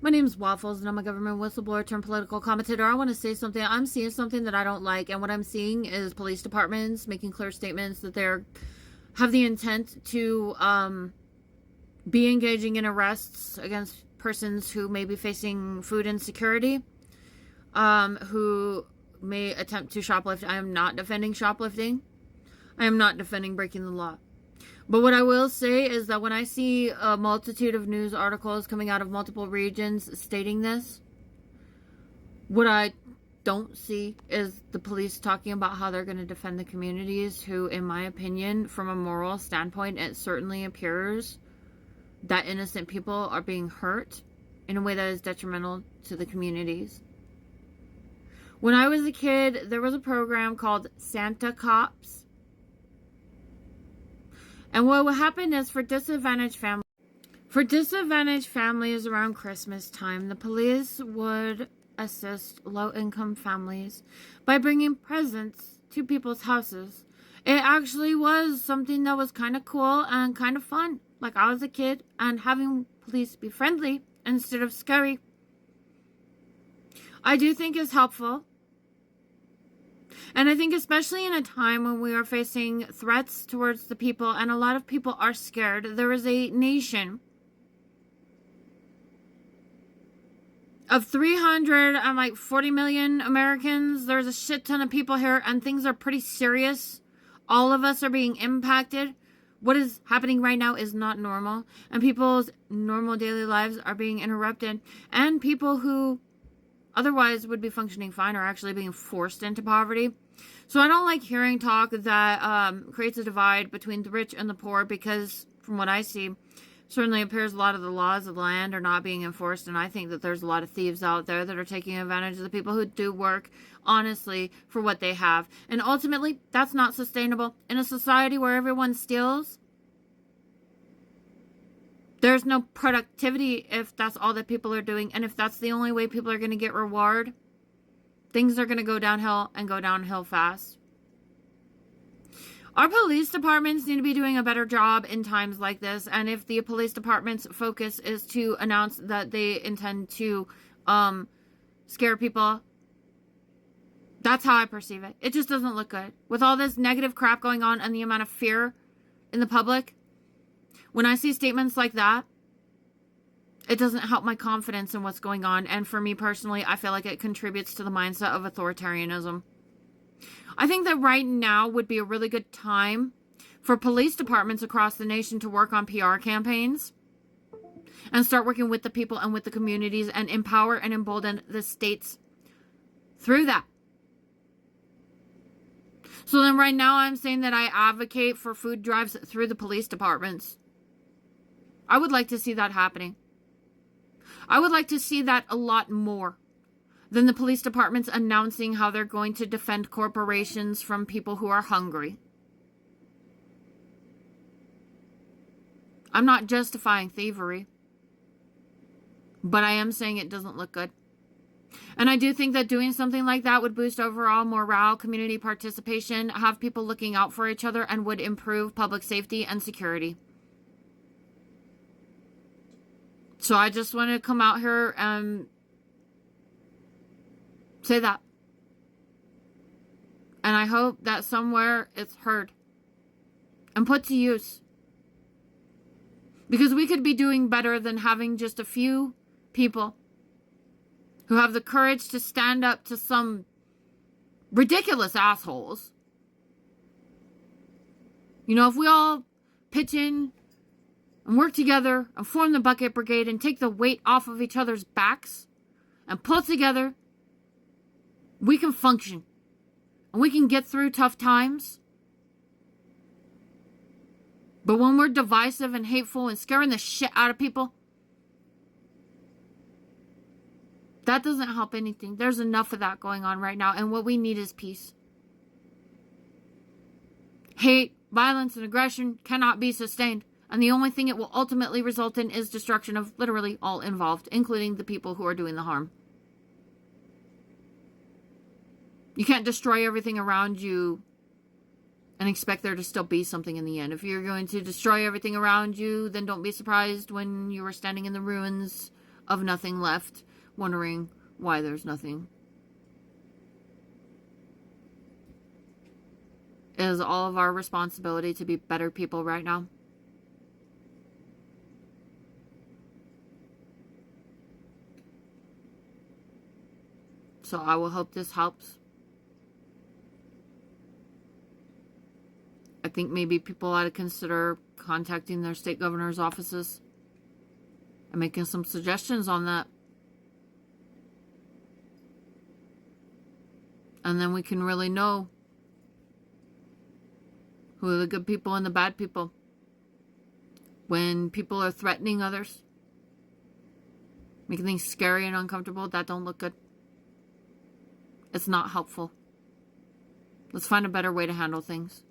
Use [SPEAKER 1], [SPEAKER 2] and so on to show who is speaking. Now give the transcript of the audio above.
[SPEAKER 1] My name's Waffles, and I'm a government whistleblower turned political commentator. I want to say something. I'm seeing something that I don't like, and what I'm seeing is police departments making clear statements that they're have the intent to be engaging in arrests against persons who may be facing food insecurity, who may attempt to shoplift. I am not defending shoplifting. I am not defending breaking the law. But what I will say is that when I see a multitude of news articles coming out of multiple regions stating this, what I don't see is the police talking about how they're going to defend the communities who, in my opinion, from a moral standpoint, it certainly appears that innocent people are being hurt in a way that is detrimental to the communities. When I was a kid, there was a program called Santa Cops. And what would happen is for disadvantaged families around Christmas time, the police would assist low-income families by bringing presents to people's houses. It actually was something that was kind of cool and kind of fun. Like, I was a kid, and having police be friendly instead of scary, I do think is helpful. And I think especially in a time when we are facing threats towards the people and a lot of people are scared, there is a nation of 340 million Americans. There's a shit ton of people here and things are pretty serious. All of us are being impacted. What is happening right now is not normal. And people's normal daily lives are being interrupted. And people who otherwise would be functioning fine are actually being forced into poverty. So I don't like hearing talk that creates a divide between the rich and the poor, because from what I see, certainly appears a lot of the laws of the land are not being enforced, and I think that there's a lot of thieves out there that are taking advantage of the people who do work honestly for what they have. And ultimately, that's not sustainable. In a society where everyone steals, there's no productivity if that's all that people are doing. And if that's the only way people are going to get reward, things are going to go downhill and go downhill fast. Our police departments need to be doing a better job in times like this. And if the police department's focus is to announce that they intend to scare people, that's how I perceive it. It just doesn't look good. With all this negative crap going on and the amount of fear in the public, when I see statements like that, it doesn't help my confidence in what's going on. And for me personally, I feel like it contributes to the mindset of authoritarianism. I think that right now would be a really good time for police departments across the nation to work on PR campaigns and start working with the people and with the communities and empower and embolden the states through that. So then right now I'm saying that I advocate for food drives through the police departments. I would like to see that happening. I would like to see that a lot more than the police departments announcing how they're going to defend corporations from people who are hungry. I'm not justifying thievery, but I am saying it doesn't look good. And I do think that doing something like that would boost overall morale, community participation, have people looking out for each other, and would improve public safety and security. So I just want to come out here and say that. And I hope that somewhere it's heard and put to use. Because we could be doing better than having just a few people who have the courage to stand up to some ridiculous assholes. You know, if we all pitch in and work together and form the bucket brigade and take the weight off of each other's backs and pull together, we can function. And we can get through tough times. But when we're divisive and hateful and scaring the shit out of people, that doesn't help anything. There's enough of that going on right now. And what we need is peace. Hate, violence, and aggression cannot be sustained. And the only thing it will ultimately result in is destruction of literally all involved, including the people who are doing the harm. You can't destroy everything around you and expect there to still be something in the end. If you're going to destroy everything around you, then don't be surprised when you are standing in the ruins of nothing left, wondering why there's nothing. It is all of our responsibility to be better people right now. So I will hope this helps. I think maybe people ought to consider contacting their state governor's offices and making some suggestions on that. And then we can really know who are the good people and the bad people. When people are threatening others, making things scary and uncomfortable, that don't look good. It's not helpful. Let's find a better way to handle things.